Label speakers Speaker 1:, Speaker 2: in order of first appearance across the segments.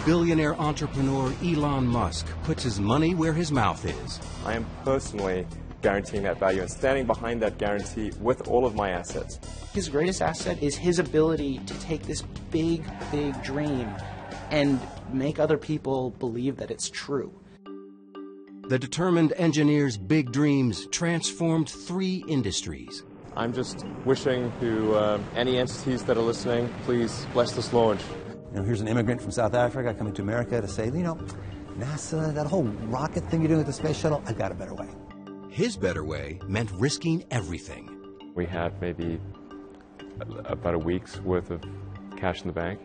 Speaker 1: billionaire entrepreneur Elon Musk puts his money where his mouth is.
Speaker 2: I am personally guaranteeing that value and standing behind that guarantee with all of my assets.
Speaker 3: His greatest asset is his ability to take this big, big dream and make other people believe that it's true.
Speaker 1: The determined engineer's big dreams transformed 3 industries.
Speaker 2: I'm just wishing to any entities that are listening, please bless this launch.
Speaker 4: Here's an immigrant from South Africa coming to America to say, NASA, that whole rocket thing you're doing with the space shuttle, I've got a better way.
Speaker 1: His better way meant risking everything.
Speaker 2: We had maybe about a week's worth of cash in the bank,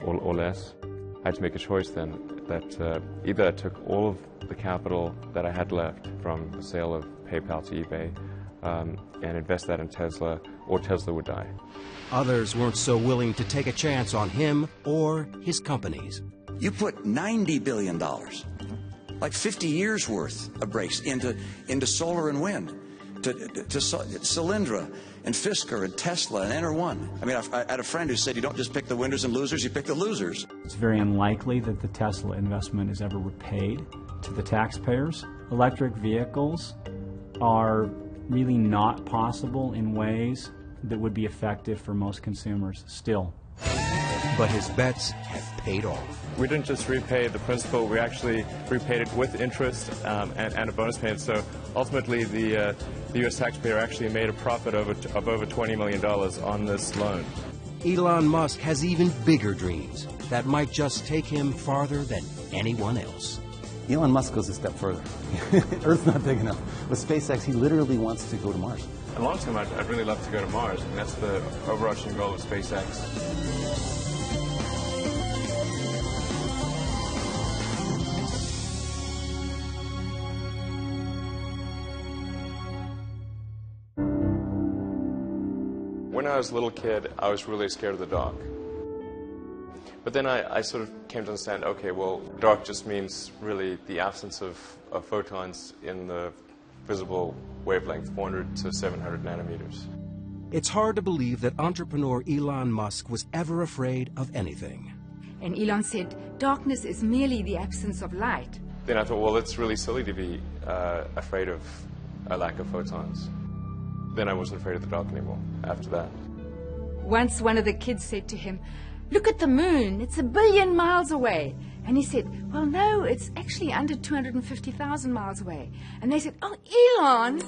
Speaker 2: or less. I had to make a choice then that either I took all of the capital that I had left from the sale of PayPal to eBay and invest that in Tesla, or Tesla would die.
Speaker 1: Others weren't so willing to take a chance on him or his companies.
Speaker 5: You put $90 billion, like 50 years worth of breaks into solar and wind, to Solyndra and Fisker and Tesla and Enter1. I mean, I had a friend who said you don't just pick the winners and losers, you pick the losers.
Speaker 6: It's very unlikely that the Tesla investment is ever repaid to the taxpayers. Electric vehicles are really not possible in ways that would be effective for most consumers still.
Speaker 1: But his bets have paid off.
Speaker 2: We didn't just repay the principal, we actually repaid it with interest and a bonus payment. So ultimately the U.S. taxpayer actually made a profit of over $20 million on this loan.
Speaker 1: Elon Musk has even bigger dreams that might just take him farther than anyone else.
Speaker 4: Elon Musk goes a step further. Earth's not big enough. With SpaceX, he literally wants to go to Mars.
Speaker 2: In the long term, I'd really love to go to Mars, and that's the overarching goal of SpaceX. When I was a little kid, I was really scared of the dark. But then I sort of came to understand, okay, well, dark just means really the absence of photons in the visible wavelength, 400 to 700 nanometers.
Speaker 1: It's hard to believe that entrepreneur Elon Musk was ever afraid of anything.
Speaker 7: And Elon said, darkness is merely the absence of light.
Speaker 2: Then I thought, well, it's really silly to be afraid of a lack of photons. Then I wasn't afraid of the dark anymore after that.
Speaker 7: Once one of the kids said to him, look at the moon, it's 1 billion miles away. And he said, well, no, it's actually under 250,000 miles away. And they said, oh, Elon!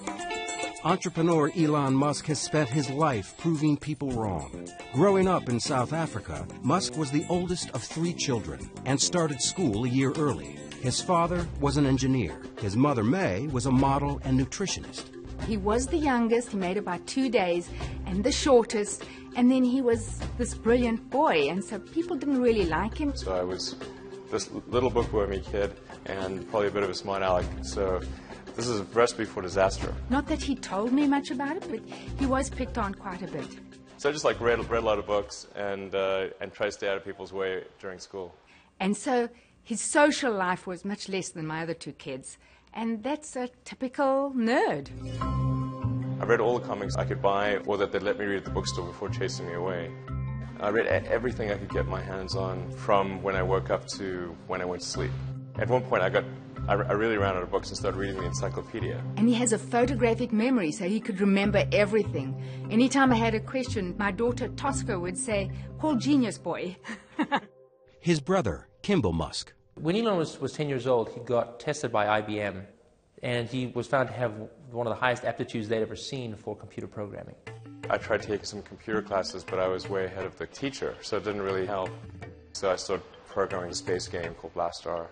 Speaker 1: Entrepreneur Elon Musk has spent his life proving people wrong. Growing up in South Africa, Musk was the oldest of 3 children and started school a year early. His father was an engineer. His mother, May, was a model and nutritionist.
Speaker 7: He was the youngest, he made about 2 days, and the shortest, and then he was this brilliant boy, and so people didn't really like him.
Speaker 2: So I was this little bookwormy kid and probably a bit of a smart aleck, so this is a recipe for disaster.
Speaker 7: Not that he told me much about it, but he was picked on quite a bit.
Speaker 2: So I just read a lot of books and tried to stay out of people's way during school.
Speaker 7: And so his social life was much less than my other 2 kids. And that's a typical nerd.
Speaker 2: I read all the comics I could buy or that they'd let me read at the bookstore before chasing me away. I read everything I could get my hands on from when I woke up to when I went to sleep. At one point I really ran out of books and started reading the encyclopedia.
Speaker 7: And he has a photographic memory, so he could remember everything. Anytime I had a question, my daughter Tosca would say, call Genius Boy.
Speaker 1: His brother, Kimball Musk.
Speaker 8: When Elon was 10 years old, he got tested by IBM, and he was found to have one of the highest aptitudes they'd ever seen for computer programming.
Speaker 2: I tried taking some computer classes, but I was way ahead of the teacher, so it didn't really help. So I started programming a space game called Blastar.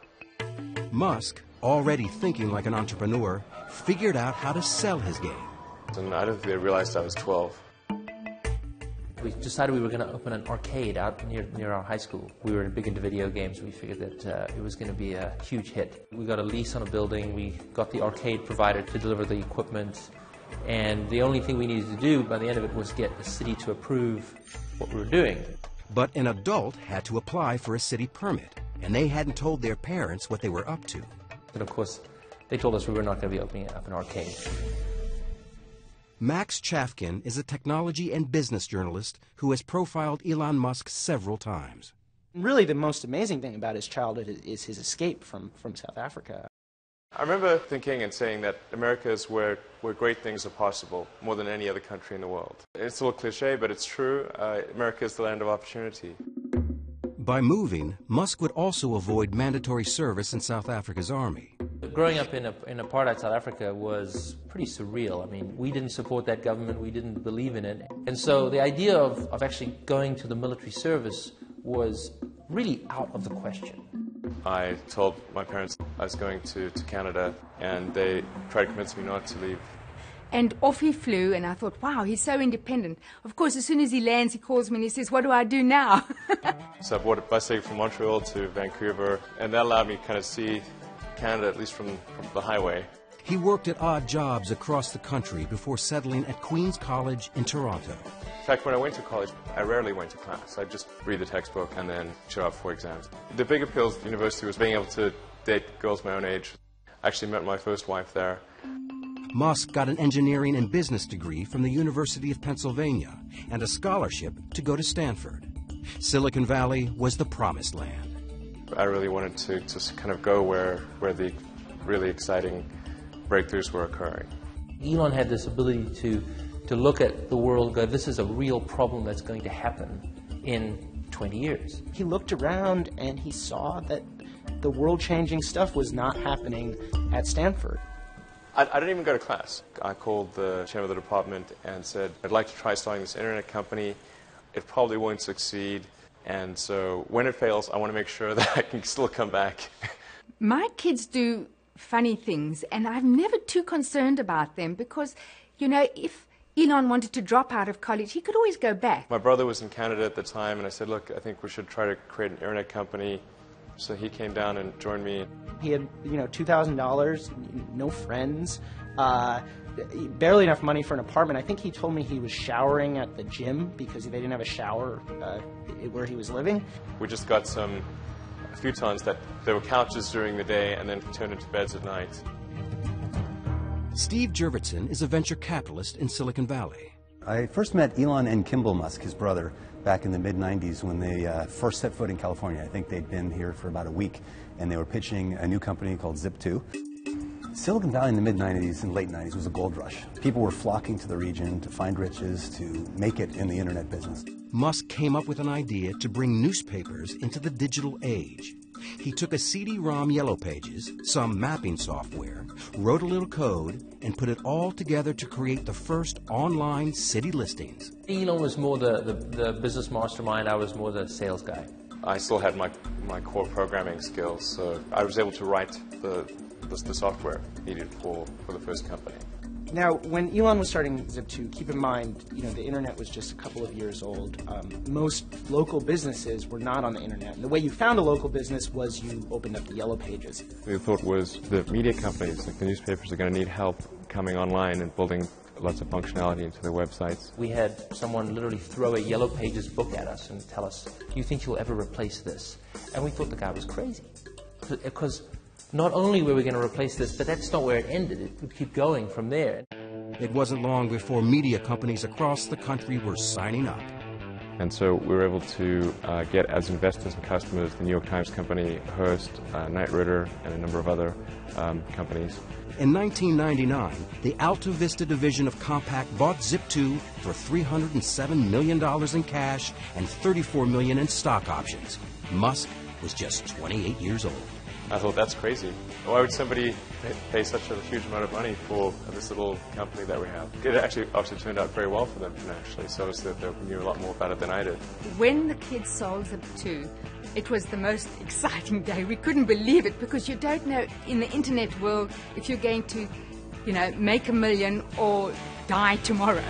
Speaker 1: Musk, already thinking like an entrepreneur, figured out how to sell his game.
Speaker 2: And I don't think they realized I was 12.
Speaker 8: We decided we were going to open an arcade out near our high school. We were big into video games. We figured that it was going to be a huge hit. We got a lease on a building. We got the arcade provider to deliver the equipment. And the only thing we needed to do by the end of it was get the city to approve what we were doing.
Speaker 1: But an adult had to apply for a city permit, and they hadn't told their parents what they were up to.
Speaker 8: And of course, they told us we were not going to be opening up an arcade.
Speaker 1: Max Chafkin is a technology and business journalist who has profiled Elon Musk several times.
Speaker 3: Really, the most amazing thing about his childhood is his escape from South Africa.
Speaker 2: I remember thinking and saying that America is where great things are possible, more than any other country in the world. It's a little cliche, but it's true. America is the land of opportunity.
Speaker 1: By moving, Musk would also avoid mandatory service in South Africa's army.
Speaker 8: Growing up in apartheid South Africa was pretty surreal. I mean, we didn't support that government, we didn't believe in it. And so the idea of actually going to the military service was really out of the question.
Speaker 2: I told my parents I was going to Canada, and they tried to convince me not to leave.
Speaker 7: And off he flew, and I thought, wow, he's so independent. Of course, as soon as he lands, he calls me and he says, what do I do now?
Speaker 2: So I bought a bus ticket from Montreal to Vancouver, and that allowed me to kind of see Canada, at least from the highway.
Speaker 1: He worked at odd jobs across the country before settling at Queen's College in Toronto.
Speaker 2: In fact, when I went to college, I rarely went to class. I'd just read the textbook and then show up for exams. The big appeal of university was being able to date girls my own age. I actually met my first wife there.
Speaker 1: Musk got an engineering and business degree from the University of Pennsylvania and a scholarship to go to Stanford. Silicon Valley was the promised land.
Speaker 2: I really wanted to just kind of go where the really exciting breakthroughs were occurring.
Speaker 8: Elon had this ability to look at the world and go, this is a real problem that's going to happen in 20 years.
Speaker 3: He looked around and he saw that the world-changing stuff was not happening at Stanford.
Speaker 2: I didn't even go to class. I called the chairman of the department and said, I'd like to try starting this internet company. It probably won't succeed, and so when it fails, I want to make sure that I can still come back.
Speaker 7: My kids do funny things, and I'm never too concerned about them because, you know, if Elon wanted to drop out of college, he could always go back.
Speaker 2: My brother was in Canada at the time, and I said, look, I think we should try to create an internet company. So he came down and joined me.
Speaker 3: He had, $2,000, no friends, barely enough money for an apartment. I think he told me he was showering at the gym because they didn't have a shower where he was living.
Speaker 2: We just got some futons that there were couches during the day and then turned into beds at night.
Speaker 1: Steve Jurvetson is a venture capitalist in Silicon Valley.
Speaker 4: I first met Elon and Kimball Musk, his brother, back in the mid-90s when they first set foot in California. I think they'd been here for about a week, and they were pitching a new company called Zip2. Silicon Valley in the mid-90s and late 90s was a gold rush. People were flocking to the region to find riches, to make it in the internet business.
Speaker 1: Musk came up with an idea to bring newspapers into the digital age. He took a CD-ROM Yellow Pages, some mapping software, wrote a little code, and put it all together to create the first online city listings.
Speaker 8: Elon was more the business mastermind, I was more the sales guy.
Speaker 2: I still had my core programming skills, so I was able to write the software needed for the first company.
Speaker 3: Now, when Elon was starting Zip2, keep in mind, the internet was just a couple of years old. Most local businesses were not on the internet. And the way you found a local business was you opened up the Yellow Pages.
Speaker 2: The thought was the media companies, like the newspapers, are going to need help coming online and building lots of functionality into their websites.
Speaker 8: We had someone literally throw a Yellow Pages book at us and tell us, do you think you'll ever replace this? And we thought the guy was crazy. Because not only were we going to replace this, but that's not where it ended. It would keep going from there.
Speaker 1: It wasn't long before media companies across the country were signing up.
Speaker 2: And so we were able to get as investors and customers the New York Times Company, Hearst, Knight Ridder, and a number of other companies.
Speaker 1: In 1999, the Alta Vista division of Compaq bought Zip2 for $307 million in cash and $34 million in stock options. Musk was just 28 years old.
Speaker 2: I thought, that's crazy. Why would somebody pay such a huge amount of money for this little company that we have? It actually obviously turned out very well for them financially, so obviously they knew a lot more about it than I did.
Speaker 7: When the kids sold Zip2, it was the most exciting day. We couldn't believe it because you don't know in the internet world if you're going to, make $1 million or die tomorrow.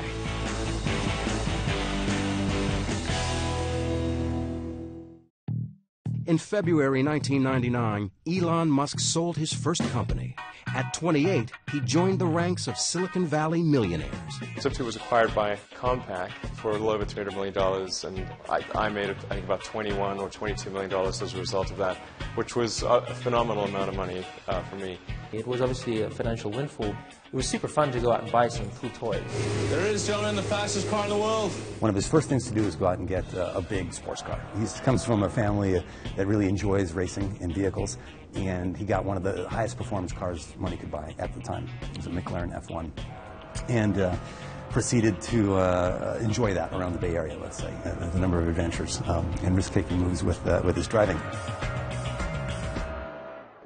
Speaker 1: In February 1999, Elon Musk sold his first company. At 28, he joined the ranks of Silicon Valley millionaires.
Speaker 2: Zip2 was acquired by Compaq for a little over $300 million, and I made, I think, about $21 or $22 million as a result of that, which was a phenomenal amount of money for me.
Speaker 8: It was obviously a financial windfall. It was super fun to go out and buy some cool toys.
Speaker 9: There is, gentlemen, the fastest car in the world.
Speaker 4: One of his first things to do is go out and get a big sports car. He comes from a family that really enjoys racing in vehicles, and he got one of the highest performance cars money could buy at the time. It was a McLaren F1. And proceeded to enjoy that around the Bay Area, let's say, a number of adventures and risk-taking moves with his driving.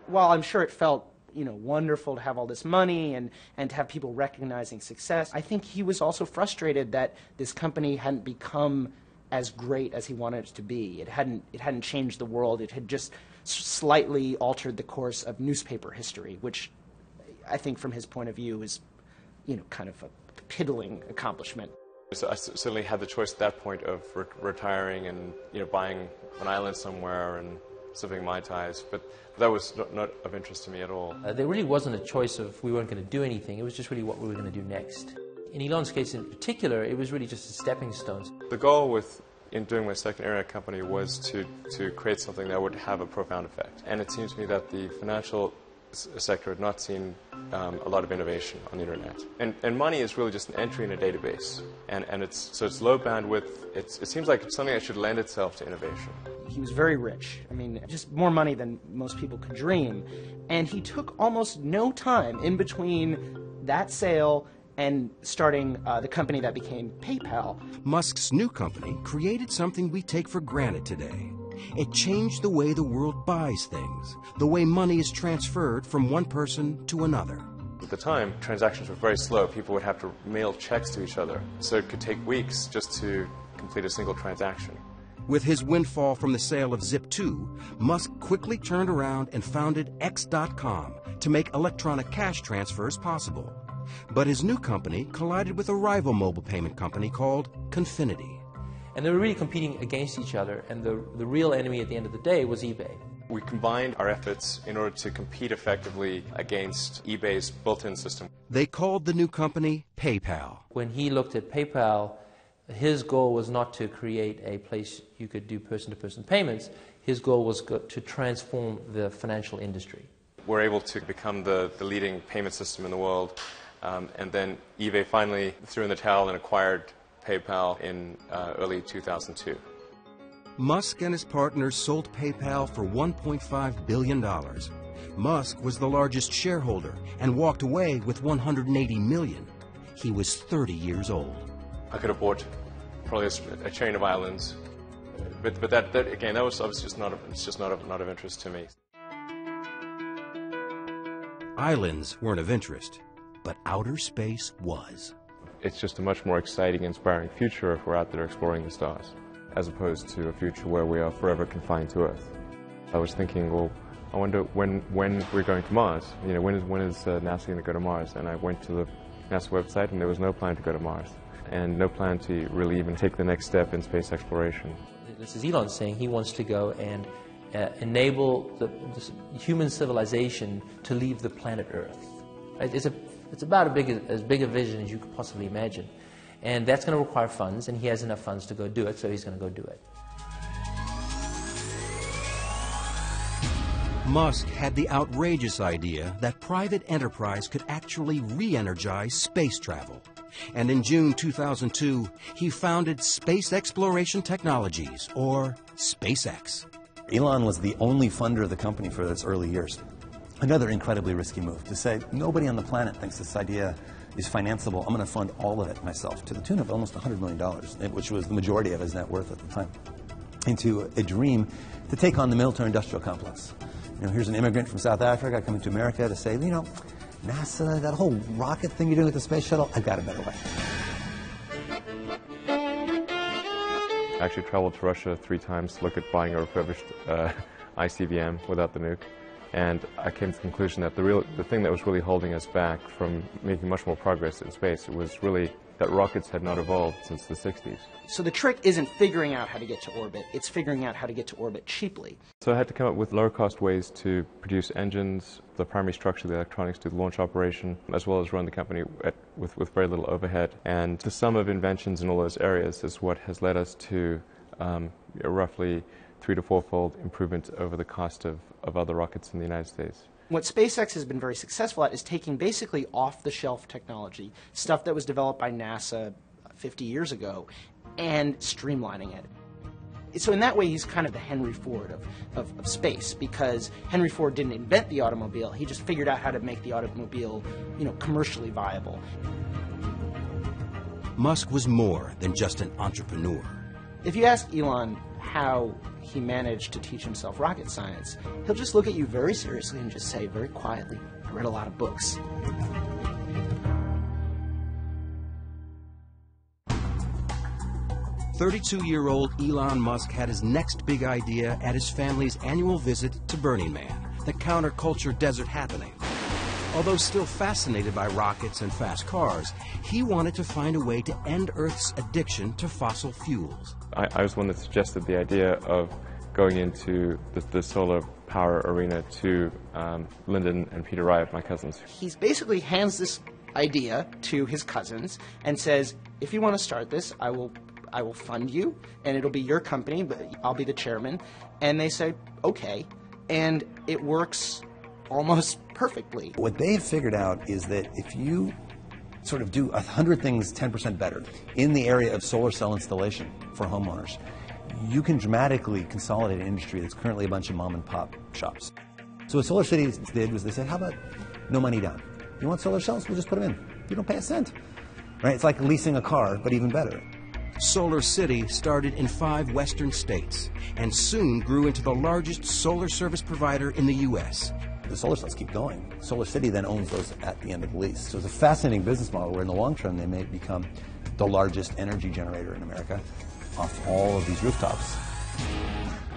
Speaker 3: While I'm sure it felt wonderful to have all this money and to have people recognizing success, I think he was also frustrated that this company hadn't become as great as he wanted it to be. It hadn't changed the world. It had just slightly altered the course of newspaper history, which I think from his point of view is, kind of a piddling accomplishment.
Speaker 2: So I certainly had the choice at that point of retiring and buying an island somewhere and sipping Mai Tais, but that was not of interest to me at all.
Speaker 8: There really wasn't a choice of we weren't going to do anything. It was just really what we were going to do next. In Elon's case in particular, it was really just a stepping stone.
Speaker 2: The goal in doing my second internet company was to create something that would have a profound effect. And it seems to me that the financial sector had not seen a lot of innovation on the internet. And money is really just an entry in a database. And it's low bandwidth. It seems like it's something that should lend itself to innovation.
Speaker 3: He was very rich. I mean, just more money than most people could dream. And he took almost no time in between that sale and starting the company that became PayPal.
Speaker 1: Musk's new company created something we take for granted today. It changed the way the world buys things, the way money is transferred from one person to another.
Speaker 2: At the time, transactions were very slow. People would have to mail checks to each other, so it could take weeks just to complete a single transaction.
Speaker 1: With his windfall from the sale of Zip2, Musk quickly turned around and founded X.com to make electronic cash transfers possible. But his new company collided with a rival mobile payment company called Confinity.
Speaker 8: And they were really competing against each other, and the real enemy at the end of the day was eBay.
Speaker 2: We combined our efforts in order to compete effectively against eBay's built-in system.
Speaker 1: They called the new company PayPal.
Speaker 8: When he looked at PayPal, his goal was not to create a place you could do person-to-person payments. His goal was to transform the financial industry.
Speaker 2: We're able to become the leading payment system in the world, and then eBay finally threw in the towel and acquired PayPal in early 2002.
Speaker 1: Musk and his partners sold PayPal for $1.5 billion. Musk was the largest shareholder and walked away with $180 million. He was 30 years old.
Speaker 2: I could have bought probably a chain of islands, but that again, that was obviously just not of interest to me.
Speaker 1: Islands weren't of interest, but outer space was.
Speaker 2: It's just a much more exciting, inspiring future if we're out there exploring the stars, as opposed to a future where we are forever confined to Earth. I was thinking, well, I wonder when we're going to Mars. When is NASA going to go to Mars? And I went to the NASA website, and there was no plan to go to Mars, and no plan to really even take the next step in space exploration.
Speaker 8: This is Elon saying he wants to go and enable the human civilization to leave the planet Earth. It's about as big a vision as you could possibly imagine. And that's going to require funds, and he has enough funds to go do it, so he's going to go do it.
Speaker 1: Musk had the outrageous idea that private enterprise could actually re-energize space travel. And in June 2002, he founded Space Exploration Technologies, or SpaceX.
Speaker 4: Elon was the only funder of the company for its early years. Another incredibly risky move to say, nobody on the planet thinks this idea is financeable. I'm going to fund all of it myself, to the tune of almost $100 million, which was the majority of his net worth at the time, into a dream to take on the military-industrial complex. Here's an immigrant from South Africa coming to America to say, NASA, that whole rocket thing you're doing with the space shuttle, I've got a better way.
Speaker 2: I actually traveled to Russia 3 times to look at buying a refurbished ICBM without the nuke. And I came to the conclusion that the thing that was really holding us back from making much more progress in space was really that rockets had not evolved since the 60s.
Speaker 3: So the trick isn't figuring out how to get to orbit, it's figuring out how to get to orbit cheaply.
Speaker 2: So I had to come up with lower-cost ways to produce engines, the primary structure, the electronics, do the launch operation, as well as run the company with very little overhead. And the sum of inventions in all those areas is what has led us to a roughly 3- to 4-fold improvement over the cost of other rockets in the United States.
Speaker 3: What SpaceX has been very successful at is taking basically off-the-shelf technology, stuff that was developed by NASA 50 years ago, and streamlining it. So in that way, he's kind of the Henry Ford of space, because Henry Ford didn't invent the automobile. He just figured out how to make the automobile, commercially viable.
Speaker 1: Musk was more than just an entrepreneur.
Speaker 3: If you ask Elon how he managed to teach himself rocket science, he'll just look at you very seriously and just say very quietly, "I read a lot of books."
Speaker 1: "32-year-old Elon Musk had his next big idea at his family's annual visit to Burning Man, the counterculture desert happening. Although still fascinated by rockets and fast cars, he wanted to find a way to end Earth's addiction to fossil fuels.
Speaker 2: I was one that suggested the idea of going into the solar power arena to Lyndon and Peter Wright, my cousins.
Speaker 3: He basically hands this idea to his cousins and says, "If you want to start this, I will fund you, and it'll be your company, but I'll be the chairman." And they say, "Okay," and it works almost perfectly.
Speaker 4: What they've figured out is that if you sort of do 100 things 10% better in the area of solar cell installation for homeowners, you can dramatically consolidate an industry that's currently a bunch of mom and pop shops. So what Solar City did was they said, how about no money down? You want solar cells? We'll just put them in. You don't pay a cent. Right? It's like leasing a car, but even better.
Speaker 1: Solar City started in 5 western states and soon grew into the largest solar service provider in the U.S.
Speaker 4: The solar cells keep going. Solar City then owns those at the end of the lease. So it's a fascinating business model where in the long term they may become the largest energy generator in America off all of these rooftops.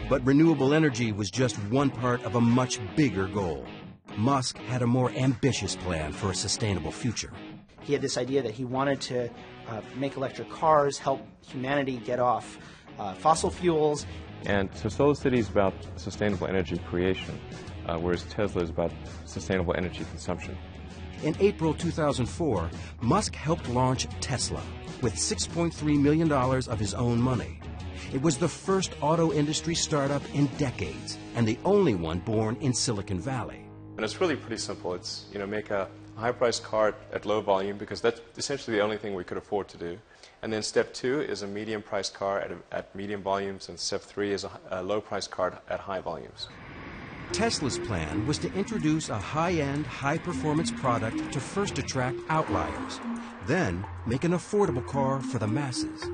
Speaker 1: But renewable energy was just one part of a much bigger goal. Musk had a more ambitious plan for a sustainable future.
Speaker 3: He had this idea that he wanted to make electric cars, help humanity get off fossil fuels.
Speaker 2: And so Solar City is about sustainable energy creation, whereas Tesla is about sustainable energy consumption.
Speaker 1: In April 2004, Musk helped launch Tesla with $6.3 million of his own money. It was the first auto industry startup in decades, and the only one born in Silicon Valley.
Speaker 2: And it's really pretty simple. It's, make a high-priced car at low volume, because that's essentially the only thing we could afford to do. And then step 2 is a medium-priced car at medium volumes, and step 3 is a low-priced car at high volumes.
Speaker 1: Tesla's plan was to introduce a high-end, high-performance product to first attract outliers, then make an affordable car for the masses.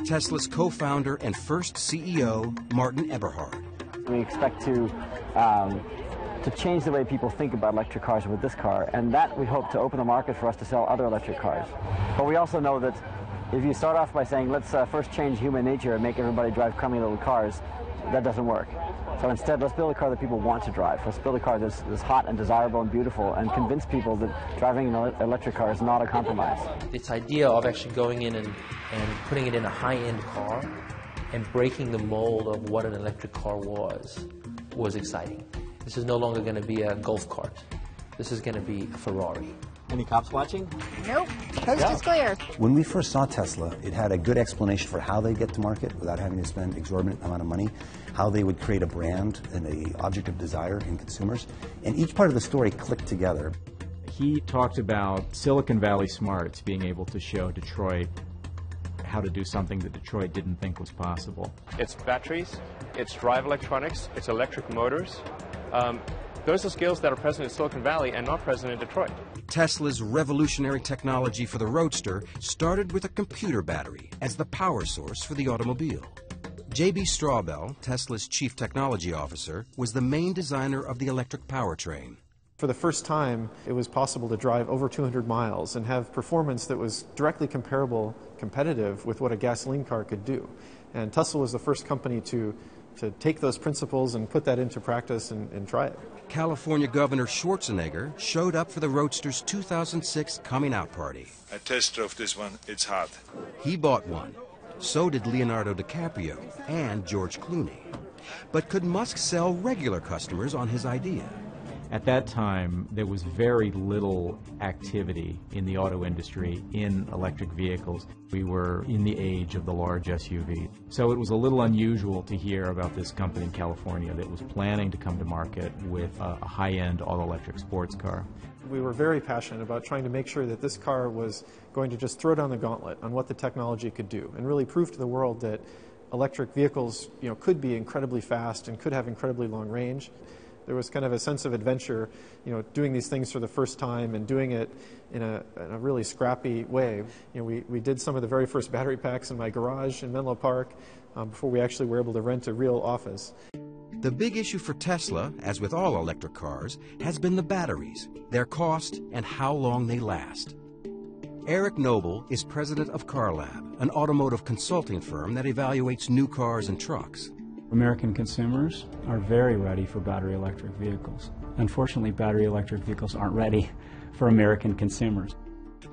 Speaker 1: Tesla's co-founder and first CEO, Martin Eberhard.
Speaker 10: We expect to change the way people think about electric cars with this car, and that we hope to open the market for us to sell other electric cars. But we also know that if you start off by saying, let's first change human nature and make everybody drive crummy little cars, that doesn't work. So instead, let's build a car that people want to drive. Let's build a car that's hot and desirable and beautiful, and convince people that driving an electric car is not a compromise.
Speaker 8: This idea of actually going in and putting it in a high-end car and breaking the mold of what an electric car was exciting. This is no longer going to be a golf cart. This is going to be a Ferrari.
Speaker 10: Any cops watching?
Speaker 11: Nope. Coast is clear.
Speaker 4: When we first saw Tesla, it had a good explanation for how they get to market without having to spend exorbitant amount of money, how they would create a brand and an object of desire in consumers, and each part of the story clicked together.
Speaker 6: He talked about Silicon Valley smarts being able to show Detroit how to do something that Detroit didn't think was possible.
Speaker 2: It's batteries, it's drive electronics, it's electric motors. Those are skills that are present in Silicon Valley and not present in Detroit.
Speaker 1: Tesla's revolutionary technology for the Roadster started with a computer battery as the power source for the automobile. J.B. Straubel, Tesla's chief technology officer, was the main designer of the electric powertrain.
Speaker 12: For the first time, it was possible to drive over 200 miles and have performance that was directly competitive with what a gasoline car could do. And Tesla was the first company to to take those principles and put that into practice and try it.
Speaker 1: California Governor Schwarzenegger showed up for the Roadster's 2006 coming out party.
Speaker 13: I test drove this one. It's hot.
Speaker 1: He bought one. So did Leonardo DiCaprio and George Clooney. But could Musk sell regular customers on his idea?
Speaker 6: At that time, there was very little activity in the auto industry in electric vehicles. We were in the age of the large SUV. So it was a little unusual to hear about this company in California that was planning to come to market with a high-end all-electric sports car.
Speaker 12: We were very passionate about trying to make sure that this car was going to just throw down the gauntlet on what the technology could do and really prove to the world that electric vehicles, could be incredibly fast and could have incredibly long range. There was kind of a sense of adventure, doing these things for the first time and doing it in a really scrappy way. We did some of the very first battery packs in my garage in Menlo Park before we actually were able to rent a real office.
Speaker 1: The big issue for Tesla, as with all electric cars, has been the batteries, their cost, and how long they last. Eric Noble is president of CarLab, an automotive consulting firm that evaluates new cars and trucks.
Speaker 6: American consumers are very ready for battery electric vehicles. Unfortunately, battery electric vehicles aren't ready for American consumers.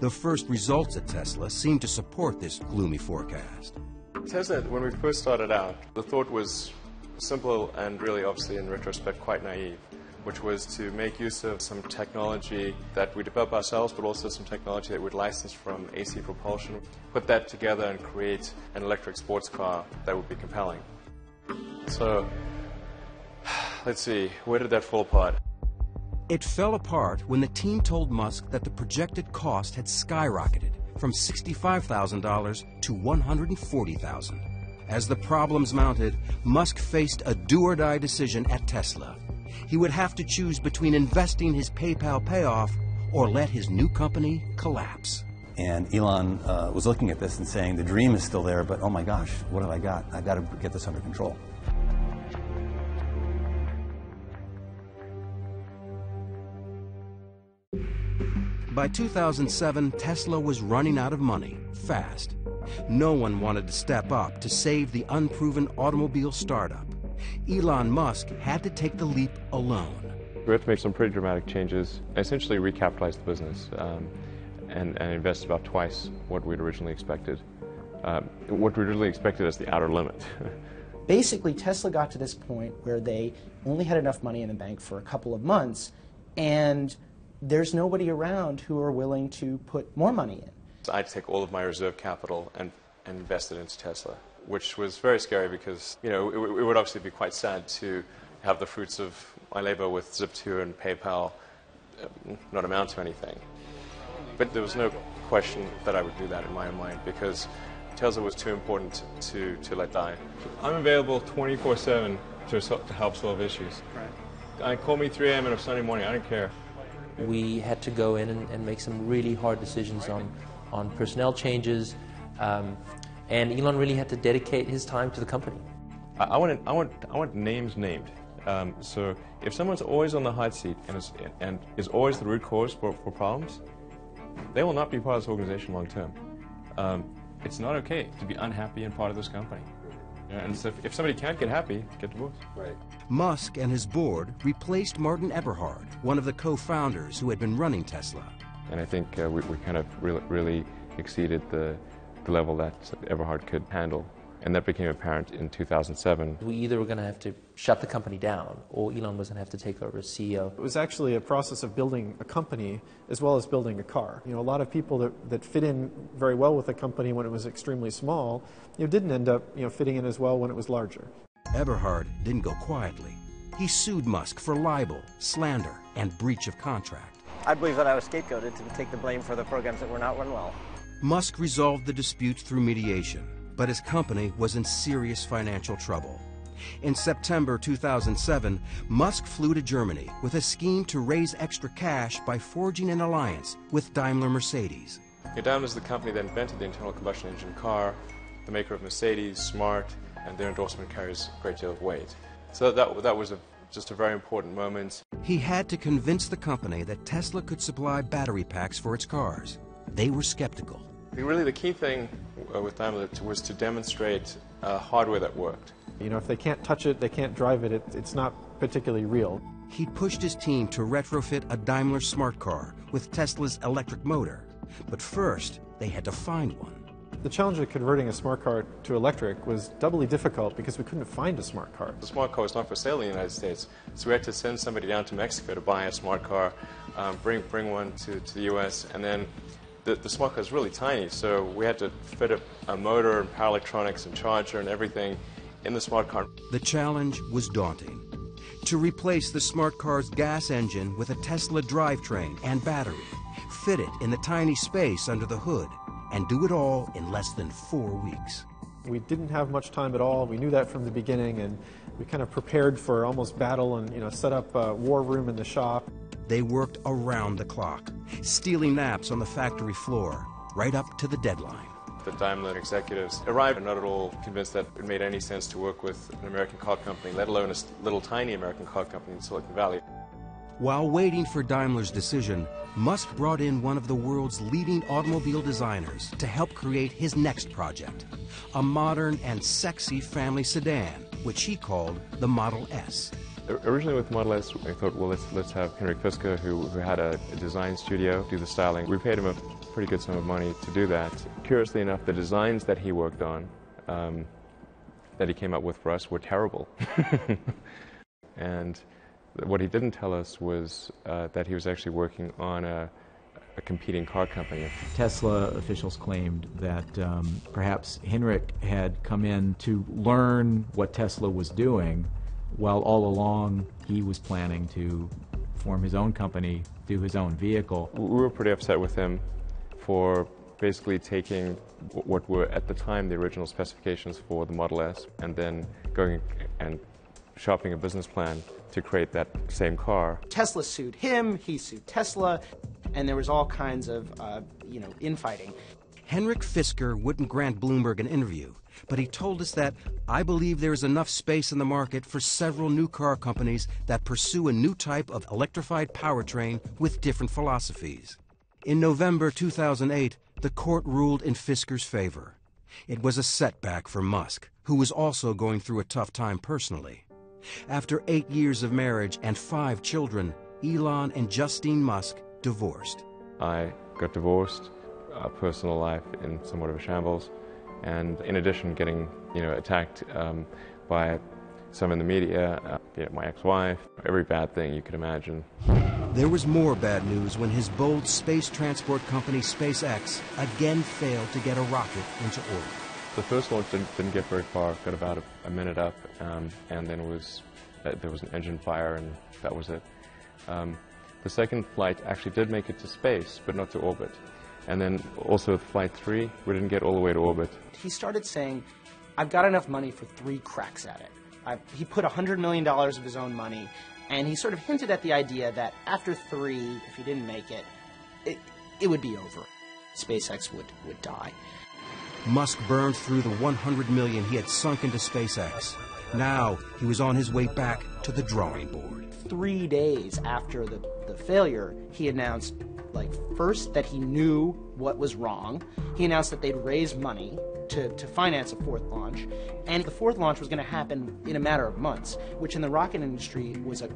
Speaker 1: The first results at Tesla seem to support this gloomy forecast.
Speaker 2: Tesla, when we first started out, the thought was simple and really, obviously, in retrospect, quite naive, which was to make use of some technology that we develop ourselves, but also some technology that we'd license from AC propulsion, put that together and create an electric sports car that would be compelling. So, let's see, where did that fall apart?
Speaker 1: It fell apart when the team told Musk that the projected cost had skyrocketed from $65,000 to $140,000. As the problems mounted, Musk faced a do-or-die decision at Tesla. He would have to choose between investing his PayPal payoff or let his new company collapse.
Speaker 4: And Elon was looking at this and saying, the dream is still there, but oh my gosh, what have I got? I've got to get this under control.
Speaker 1: By 2007, Tesla was running out of money, fast. No one wanted to step up to save the unproven automobile startup. Elon Musk had to take the leap alone.
Speaker 2: We had to make some pretty dramatic changes, essentially recapitalize the business and invest about twice what we'd originally expected. What we really expected as the outer limit.
Speaker 3: Basically, Tesla got to this point where they only had enough money in the bank for a couple of months, and there's nobody around who are willing to put more money in.
Speaker 2: So I had to take all of my reserve capital and invest it into Tesla, which was very scary because, it would obviously be quite sad to have the fruits of my labor with Zip2 and PayPal not amount to anything. But there was no question that I would do that in my own mind because Tesla was too important to let die. I'm available 24/7 to help solve issues. Right. Call me 3 a.m. on a Sunday morning, I don't care.
Speaker 8: We had to go in and make some really hard decisions on personnel changes, and Elon really had to dedicate his time to the company.
Speaker 2: I want names named. So if someone's always on the hot seat and is always the root cause for problems, they will not be part of this organization long term. It's not okay to be unhappy and part of this company. And so if somebody can't get happy, get divorced. Right.
Speaker 1: Musk and his board replaced Martin Eberhard, one of the co-founders who had been running Tesla.
Speaker 2: And I think we kind of really exceeded the level that Eberhard could handle. And that became apparent in 2007.
Speaker 8: We either were going to have to shut the company down or Elon was going to have to take over as CEO.
Speaker 12: It was actually a process of building a company as well as building a car. A lot of people that fit in very well with a company when it was extremely small, didn't end up fitting in as well when it was larger.
Speaker 1: Eberhard didn't go quietly. He sued Musk for libel, slander, and breach of contract.
Speaker 14: I believe that I was scapegoated to take the blame for the programs that were not run well.
Speaker 1: Musk resolved the disputes through mediation, but his company was in serious financial trouble. In September 2007, Musk flew to Germany with a scheme to raise extra cash by forging an alliance with Daimler-Mercedes.
Speaker 2: Daimler is the company that invented the internal combustion engine car, the maker of Mercedes, Smart, and their endorsement carries a great deal of weight. So that was just a very important moment.
Speaker 1: He had to convince the company that Tesla could supply battery packs for its cars. They were skeptical.
Speaker 2: Really, the key thing with Daimler was to demonstrate hardware that worked.
Speaker 12: You know, if they can't touch it, they can't drive it, it's not particularly real.
Speaker 1: He pushed his team to retrofit a Daimler smart car with Tesla's electric motor. But first, they had to find one.
Speaker 12: The challenge of converting a smart car to electric was doubly difficult because we couldn't find a smart car.
Speaker 2: The smart car was not for sale in the United States, so we had to send somebody down to Mexico to buy a smart car, bring one to the US, and then the smart car is really tiny, so we had to fit a motor and power electronics and charger and everything in the smart car.
Speaker 1: The challenge was daunting. To replace the smart car's gas engine with a Tesla drivetrain and battery, fit it in the tiny space under the hood, and do it all in less than 4 weeks.
Speaker 12: We didn't have much time at all. We knew that from the beginning, and we kind of prepared for almost battle and, you know, set up a war room in the shop.
Speaker 1: They worked around the clock, stealing naps on the factory floor, right up to the deadline.
Speaker 2: The Daimler executives arrived not at all convinced that it made any sense to work with an American car company, let alone a little tiny American car company in Silicon Valley.
Speaker 1: While waiting for Daimler's decision, Musk brought in one of the world's leading automobile designers to help create his next project, a modern and sexy family sedan, which he called the Model S.
Speaker 2: Originally with Model S, I thought, well, let's have Henrik Fisker, who had a design studio, do the styling. We paid him a pretty good sum of money to do that. Curiously enough, the designs that he worked on, that he came up with for us, were terrible. And what he didn't tell us was that he was actually working on a competing car company.
Speaker 6: Tesla officials claimed that perhaps Henrik had come in to learn what Tesla was doing, while all along he was planning to form his own company, do his own vehicle.
Speaker 2: We were pretty upset with him for basically taking what were at the time the original specifications for the Model S and then going and shopping a business plan to create that same car.
Speaker 3: Tesla sued him, he sued Tesla, and there was all kinds of, infighting.
Speaker 1: Henrik Fisker wouldn't grant Bloomberg an interview, but he told us that, "I believe there is enough space in the market for several new car companies that pursue a new type of electrified powertrain with different philosophies." In November 2008, the court ruled in Fisker's favor. It was a setback for Musk, who was also going through a tough time personally. After 8 years of marriage and 5 children, Elon and Justine Musk divorced.
Speaker 2: I got divorced, personal life in somewhat of a shambles, and in addition getting attacked by some in the media, my ex-wife, every bad thing you could imagine.
Speaker 1: There was more bad news when his bold space transport company SpaceX again failed to get a rocket into orbit.
Speaker 2: The first launch didn't get very far, got about a minute up, and then there was an engine fire, and that was it. The second flight actually did make it to space, but not to orbit. And then also Flight 3, we didn't get all the way to orbit.
Speaker 3: He started saying, "I've got enough money for 3 cracks at it." He put $100 million of his own money, and he sort of hinted at the idea that after 3, if he didn't make it, it would be over. SpaceX would die.
Speaker 1: Musk burned through the $100 million he had sunk into SpaceX. Now he was on his way back to the drawing board.
Speaker 3: 3 days after the failure, he announced, first that he knew what was wrong. He announced that they'd raise money to finance a 4th launch, and the 4th launch was going to happen in a matter of months, which in the rocket industry was a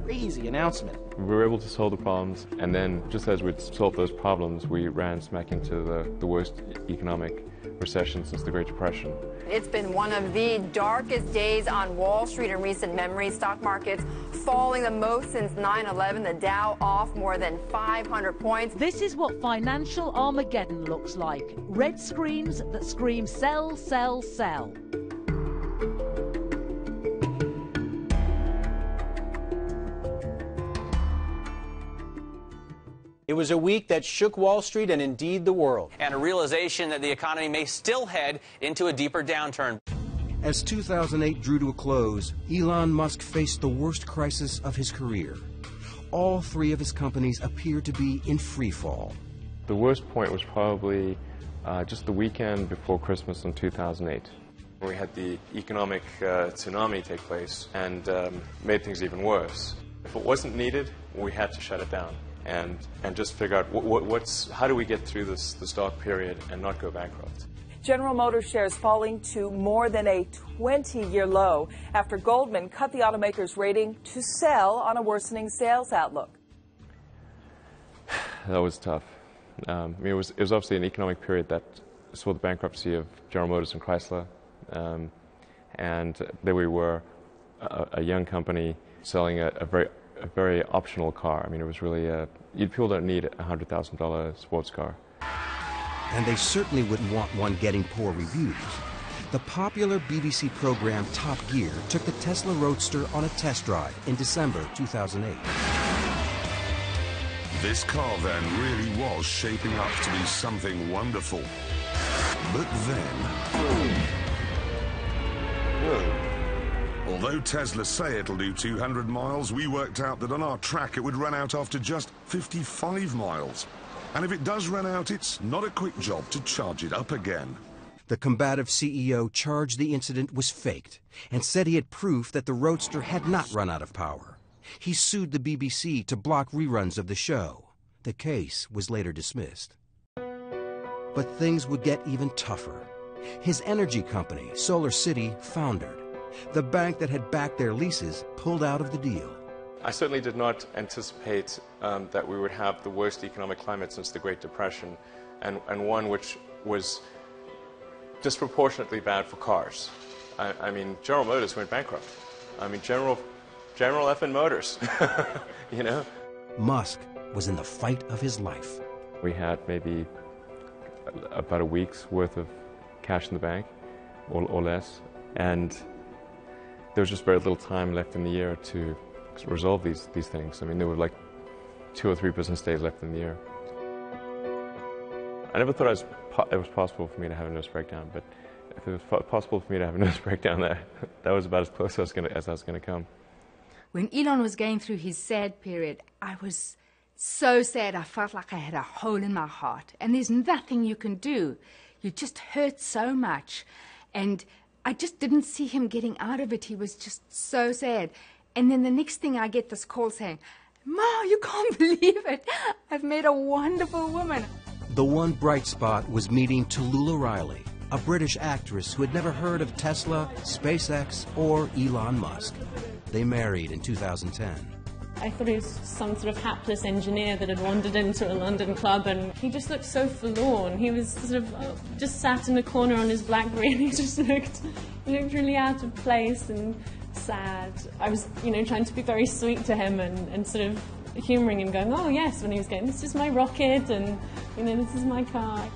Speaker 3: crazy announcement.
Speaker 2: We were able to solve the problems, and then just as we'd solved those problems, we ran smack into the worst economic recession since the Great Depression.
Speaker 11: It's been one of the darkest days on Wall Street in recent memory. Stock markets falling the most since 9/11, the Dow off more than 500 points.
Speaker 15: This is what financial Armageddon looks like. Red screens that scream sell, sell, sell.
Speaker 16: It was a week that shook Wall Street and indeed the world.
Speaker 17: And a realization that the economy may still head into a deeper downturn.
Speaker 1: As 2008 drew to a close, Elon Musk faced the worst crisis of his career. All 3 of his companies appeared to be in free fall.
Speaker 2: The worst point was probably just the weekend before Christmas in 2008. We had the economic tsunami take place and made things even worse. If it wasn't needed, we had to shut it down and just figure out how do we get through this dark period and not go bankrupt.
Speaker 18: General Motors shares falling to more than a 20-year low after Goldman cut the automaker's rating to sell on a worsening sales outlook.
Speaker 2: That was tough. I mean, it was obviously an economic period that saw the bankruptcy of General Motors and Chrysler, and there we were, a young company selling a very optional car. I mean, it was really people don't need a $100,000 sports car.
Speaker 1: And they certainly wouldn't want one getting poor reviews. The popular BBC program Top Gear took the Tesla Roadster on a test drive in December 2008.
Speaker 19: This car then really was shaping up to be something wonderful. But then... although Tesla say it'll do 200 miles, we worked out that on our track it would run out after just 55 miles. And if it does run out, it's not a quick job to charge it up again.
Speaker 1: The combative CEO charged the incident was faked and said he had proof that the Roadster had not run out of power. He sued the BBC to block reruns of the show. The case was later dismissed. But things would get even tougher. His energy company, Solar City, foundered. The bank that had backed their leases pulled out of the deal.
Speaker 2: I certainly did not anticipate that we would have the worst economic climate since the Great Depression, and one which was disproportionately bad for cars. I mean, General Motors went bankrupt. I mean, General effing Motors, you know?
Speaker 1: Musk was in the fight of his life.
Speaker 2: We had maybe about a week's worth of cash in the bank, or less, and there was just very little time left in the year to resolve these things. I mean, there were like 2 or 3 business days left in the year. I never thought it was possible for me to have a nervous breakdown, but if it was possible for me to have a nervous breakdown, that was about as close as I was going to come.
Speaker 7: When Elon was going through his sad period, I was so sad. I felt like I had a hole in my heart, and there's nothing you can do. You just hurt so much, and I just didn't see him getting out of it. He was just so sad. And then the next thing I get this call saying, "Ma, you can't believe it. I've met a wonderful woman."
Speaker 1: The one bright spot was meeting Talulah Riley, a British actress who had never heard of Tesla, SpaceX, or Elon Musk. They married in 2010.
Speaker 20: I thought he was some sort of hapless engineer that had wandered into a London club, and he just looked so forlorn. He was sort of just sat in a corner on his BlackBerry, and he just looked really out of place and sad. I was, trying to be very sweet to him and sort of humouring him, going, "Oh yes," when he was going, "This is my rocket, and this is my car."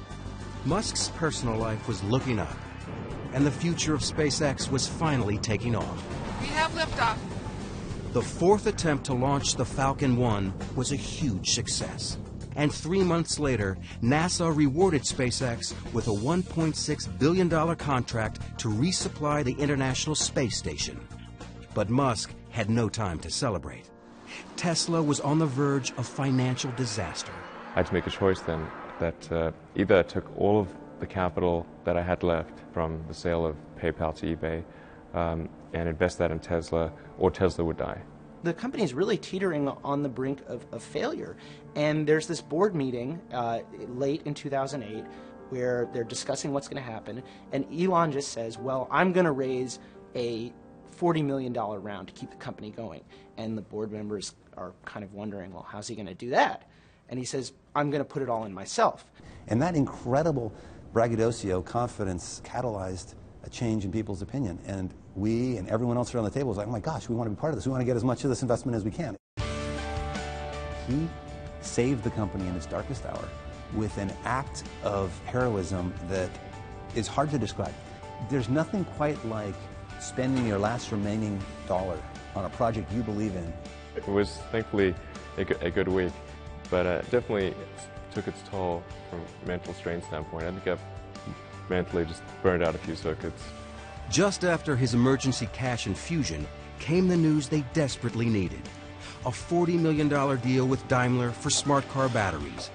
Speaker 1: Musk's personal life was looking up, and the future of SpaceX was finally taking off.
Speaker 21: We have liftoff.
Speaker 1: The 4th attempt to launch the Falcon 1 was a huge success. And 3 months later, NASA rewarded SpaceX with a $1.6 billion contract to resupply the International Space Station. But Musk had no time to celebrate. Tesla was on the verge of financial disaster.
Speaker 2: I had to make a choice then that either I took all of the capital that I had left from the sale of PayPal to eBay and invest that in Tesla, or Tesla would die.
Speaker 3: The company is really teetering on the brink of failure. And there's this board meeting late in 2008 where they're discussing what's going to happen. And Elon just says, well, I'm going to raise a $40 million round to keep the company going. And the board members are kind of wondering, well, how's he going to do that? And he says, I'm going to put it all in myself.
Speaker 4: And that incredible braggadocio confidence catalyzed a change in people's opinion. And we and everyone else around the table was like, oh my gosh, we want to be part of this. We want to get as much of this investment as we can. He saved the company in its darkest hour with an act of heroism that is hard to describe. There's nothing quite like spending your last remaining dollar on a project you believe in.
Speaker 2: It was thankfully a good week, but definitely took its toll from a mental strain standpoint. I think I've mentally just burned out a few circuits.
Speaker 1: Just after his emergency cash infusion came the news they desperately needed. A $40 million deal with Daimler for smart car batteries.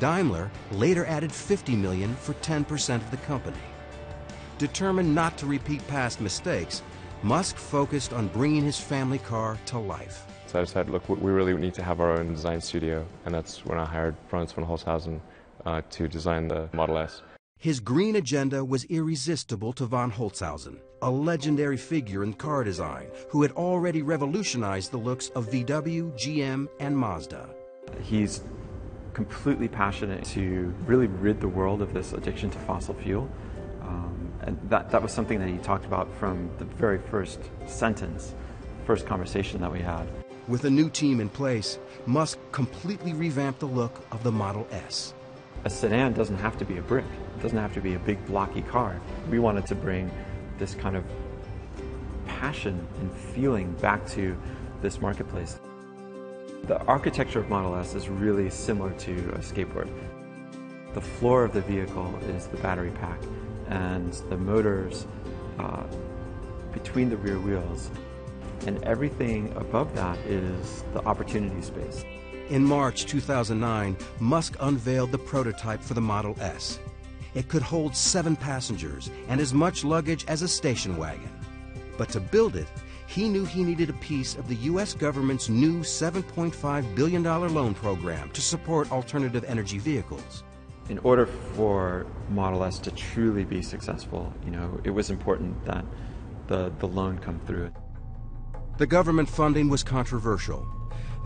Speaker 1: Daimler later added $50 million for 10% of the company. Determined not to repeat past mistakes, Musk focused on bringing his family car to life.
Speaker 2: So I decided, look, we really need to have our own design studio, and that's when I hired Franz von Holzhausen to design the Model S.
Speaker 1: His green agenda was irresistible to von Holzhausen, a legendary figure in car design who had already revolutionized the looks of VW, GM, and Mazda.
Speaker 21: He's completely passionate to really rid the world of this addiction to fossil fuel. And that was something that he talked about from the very first sentence, first conversation that we had.
Speaker 1: With a new team in place, Musk completely revamped the look of the Model S.
Speaker 21: A sedan doesn't have to be a brick. It doesn't have to be a big blocky car. We wanted to bring this kind of passion and feeling back to this marketplace. The architecture of Model S is really similar to a skateboard. The floor of the vehicle is the battery pack, and the motors between the rear wheels, and everything above that is the opportunity space.
Speaker 1: In March 2009, Musk unveiled the prototype for the Model S. It could hold 7 passengers and as much luggage as a station wagon. But to build it, he knew he needed a piece of the U.S. government's new $7.5 billion loan program to support alternative energy vehicles.
Speaker 21: In order for Model S to truly be successful, it was important that the loan come through.
Speaker 1: The government funding was controversial.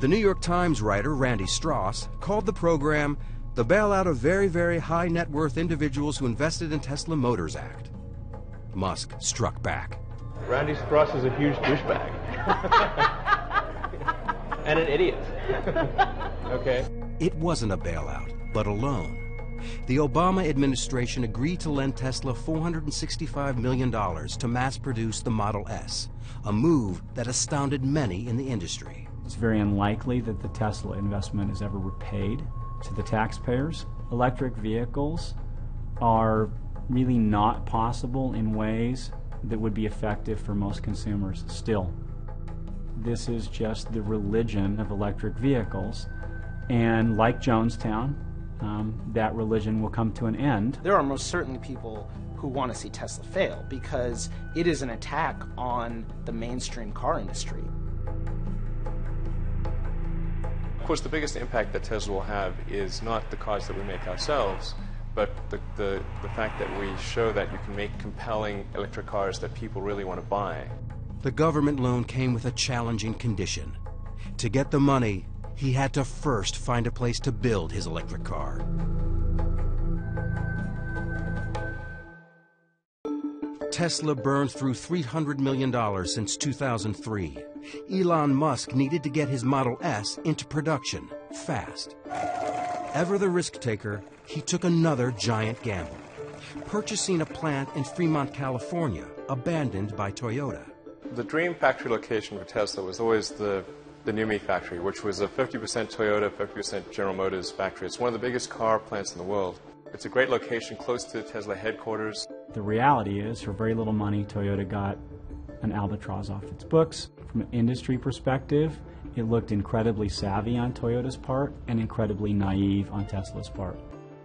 Speaker 1: The New York Times writer Randy Strauss called the program the bailout of very, very high net worth individuals who invested in Tesla Motors Act. Musk struck back.
Speaker 22: Randy Strauss is a huge douchebag. And an idiot. Okay.
Speaker 1: It wasn't a bailout, but a loan. The Obama administration agreed to lend Tesla $465 million to mass produce the Model S, a move that astounded many in the industry.
Speaker 6: It's very unlikely that the Tesla investment is ever repaid to the taxpayers. Electric vehicles are really not possible in ways that would be effective for most consumers still. This is just the religion of electric vehicles, and like Jonestown, that religion will come to an end.
Speaker 3: There are most certainly people who want to see Tesla fail because it is an attack on the mainstream car industry.
Speaker 2: Of course, the biggest impact that Tesla will have is not the cars that we make ourselves, but the fact that we show that you can make compelling electric cars that people really want to buy.
Speaker 1: The government loan came with a challenging condition. To get the money, he had to first find a place to build his electric car. Tesla burned through $300 million since 2003. Elon Musk needed to get his Model S into production fast. Ever the risk taker, he took another giant gamble, purchasing a plant in Fremont, California, abandoned by Toyota.
Speaker 2: The dream factory location for Tesla was always the NUMMI factory, which was a 50% Toyota, 50% General Motors factory. It's one of the biggest car plants in the world. It's a great location close to the Tesla headquarters.
Speaker 6: The reality is, for very little money, Toyota got an albatross off its books. From an industry perspective, it looked incredibly savvy on Toyota's part and incredibly naive on Tesla's part.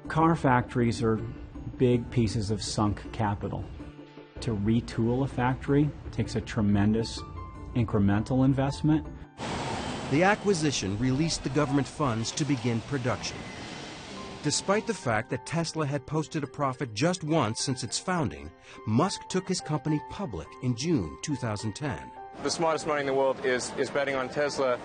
Speaker 6: Car factories are big pieces of sunk capital. To retool a factory takes a tremendous incremental investment.
Speaker 1: The acquisition released the government funds to begin production. Despite the fact that Tesla had posted a profit just once since its founding, Musk took his company public in June 2010.
Speaker 2: The smartest money in the world is betting on Tesla.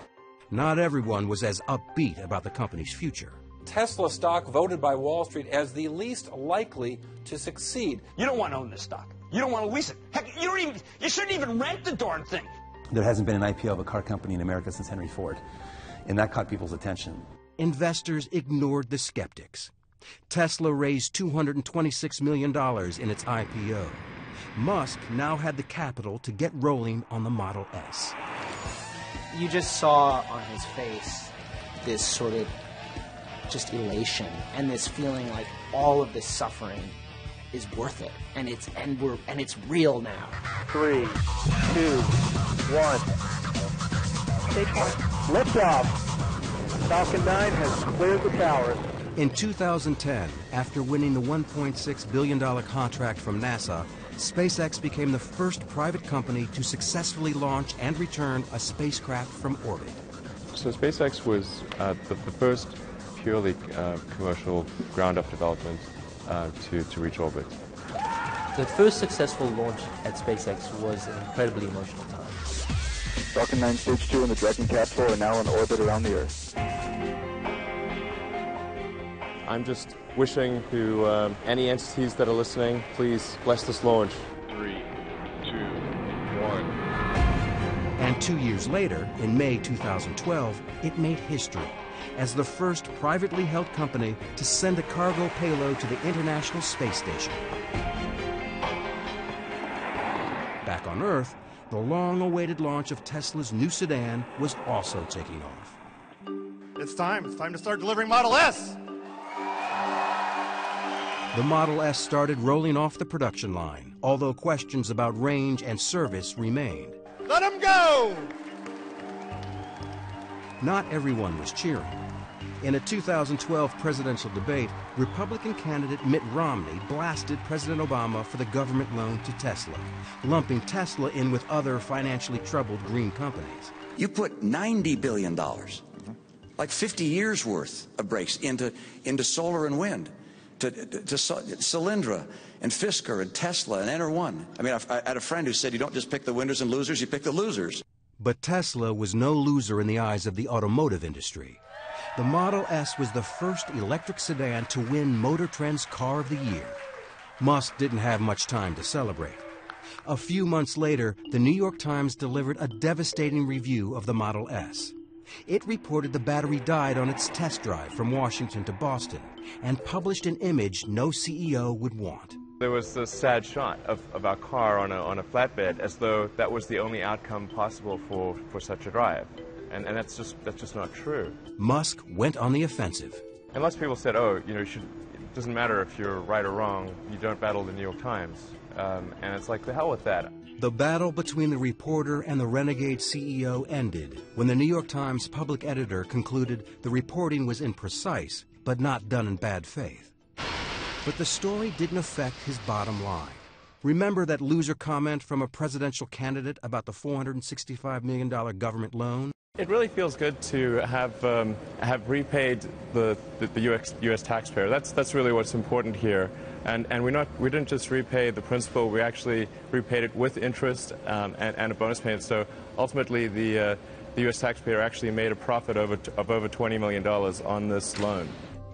Speaker 1: Not everyone was as upbeat about the company's future.
Speaker 23: Tesla stock voted by Wall Street as the least likely to succeed.
Speaker 24: You don't want to own this stock. You don't want to lease it. Heck, you shouldn't even rent the darn thing.
Speaker 4: There hasn't been an IPO of a car company in America since Henry Ford, and that caught people's attention.
Speaker 1: Investors ignored the skeptics. Tesla raised $226 million in its IPO. Musk now had the capital to get rolling on the Model S.
Speaker 3: You just saw on his face this sort of just elation and this feeling like all of this suffering is worth it, and it's real now.
Speaker 10: 3, 2, 1. Liftoff. Falcon 9 has cleared the tower.
Speaker 1: In 2010, after winning the $1.6 billion contract from NASA, SpaceX became the first private company to successfully launch and return a spacecraft from orbit.
Speaker 2: So SpaceX was the first purely commercial ground-up development to reach orbit.
Speaker 5: The first successful launch at SpaceX was an incredibly emotional time.
Speaker 8: Falcon 9 Stage 2 and the Dragon capsule are now in orbit around the Earth.
Speaker 2: I'm just wishing to any entities that are listening, please bless this launch.
Speaker 9: 3, 2, 1.
Speaker 1: And 2 years later, in May 2012, it made history as the first privately held company to send a cargo payload to the International Space Station. Back on Earth, the long-awaited launch of Tesla's new sedan was also taking off.
Speaker 13: It's time to start delivering Model S!
Speaker 1: The Model S started rolling off the production line, although questions about range and service remained.
Speaker 13: Let them go!
Speaker 1: Not everyone was cheering. In a 2012 presidential debate, Republican candidate Mitt Romney blasted President Obama for the government loan to Tesla, lumping Tesla in with other financially troubled green companies.
Speaker 25: You put $90 billion, like 50 years worth of breaks into solar and wind, to Solyndra and Fisker and Tesla and Enter1. I mean, I had a friend who said you don't just pick the winners and losers, you pick the losers.
Speaker 1: But Tesla was no loser in the eyes of the automotive industry. The Model S was the first electric sedan to win Motor Trend's Car of the Year. Musk didn't have much time to celebrate. A few months later, the New York Times delivered a devastating review of the Model S. It reported the battery died on its test drive from Washington to Boston and published an image no CEO would want.
Speaker 2: There was this sad shot of our car on a flatbed, as though that was the only outcome possible for such a drive. And that's just not true.
Speaker 1: Musk went on the offensive.
Speaker 2: And lots of people said, oh, you know, it doesn't matter if you're right or wrong, you don't battle the New York Times. And it's like, the hell with that.
Speaker 1: The battle between the reporter and the renegade CEO ended when the New York Times public editor concluded the reporting was imprecise, but not done in bad faith. But the story didn't affect his bottom line. Remember that loser comment from a presidential candidate about the $465 million government loan?
Speaker 2: It really feels good to have repaid the U.S. taxpayer. That's really what's important here. And we didn't just repay the principal, we actually repaid it with interest and a bonus payment. So ultimately the U.S. taxpayer actually made a profit of over $20 million on this loan.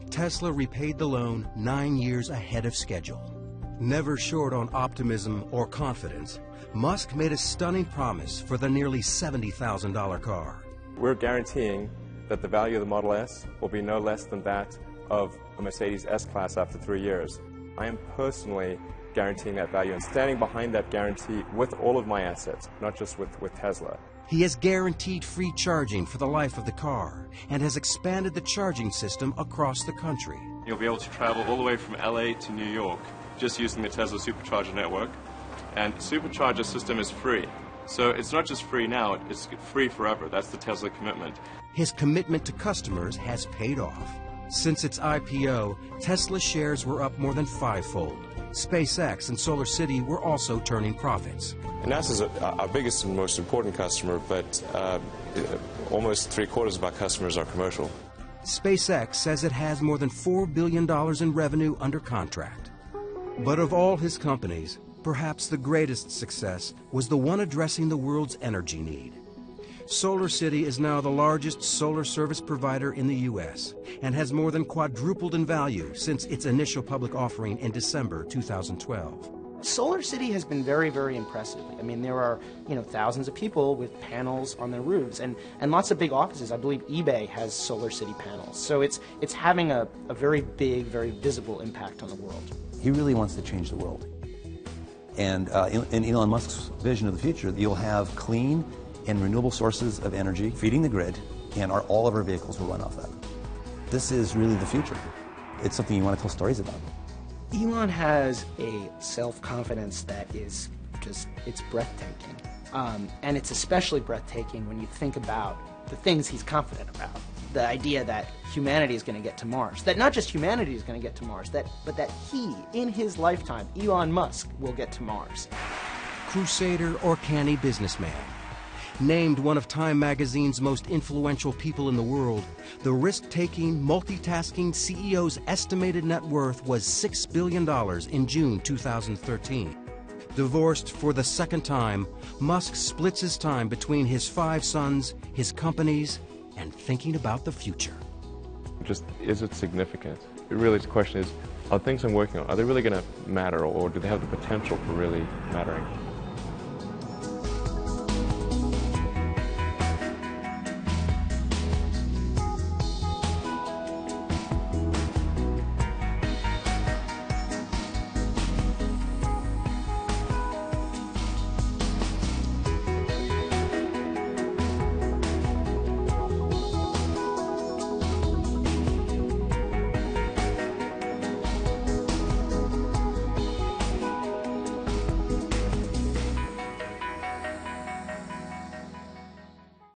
Speaker 1: Tesla repaid the loan 9 years ahead of schedule. Never short on optimism or confidence, Musk made a stunning promise for the nearly $70,000 car.
Speaker 2: We're guaranteeing that the value of the Model S will be no less than that of a Mercedes S-Class after 3 years. I am personally guaranteeing that value and standing behind that guarantee with all of my assets, not just with Tesla.
Speaker 1: He has guaranteed free charging for the life of the car and has expanded the charging system across the country.
Speaker 2: You'll be able to travel all the way from LA to New York just using the Tesla Supercharger network. And the Supercharger system is free. So it's not just free now, it's free forever. That's the Tesla commitment.
Speaker 1: His commitment to customers has paid off. Since its IPO, Tesla shares were up more than 5-fold. SpaceX and Solar City were also turning profits.
Speaker 2: And NASA's our biggest and most important customer, but almost 3/4 of our customers are commercial.
Speaker 1: SpaceX says it has more than $4 billion in revenue under contract. But of all his companies, perhaps the greatest success was the one addressing the world's energy need. Solar City is now the largest solar service provider in the U.S. and has more than quadrupled in value since its initial public offering in December 2012.
Speaker 3: Solar City has been very, very impressive. I mean, there are, thousands of people with panels on their roofs and lots of big offices. I believe eBay has Solar City panels. So it's having a very big, very visible impact on the world.
Speaker 4: He really wants to change the world. And in Elon Musk's vision of the future, you'll have clean and renewable sources of energy feeding the grid, and all of our vehicles will run off that. This is really the future. It's something you want to tell stories about.
Speaker 3: Elon has a self-confidence that is it's breathtaking. And it's especially breathtaking when you think about the things he's confident about. The idea that humanity is going to get to Mars. That not just humanity is going to get to Mars, but that he, in his lifetime, Elon Musk, will get to Mars.
Speaker 1: Crusader or canny businessman, Named one of Time magazine's most influential people in the world, the risk-taking, multitasking CEO's estimated net worth was $6 billion in June 2013. Divorced for the second time, Musk splits his time between his 5 sons, his companies, and thinking about the future.
Speaker 2: Just, is it significant? Really, the question is, are things I'm working on, are they really going to matter, or do they have the potential for really mattering?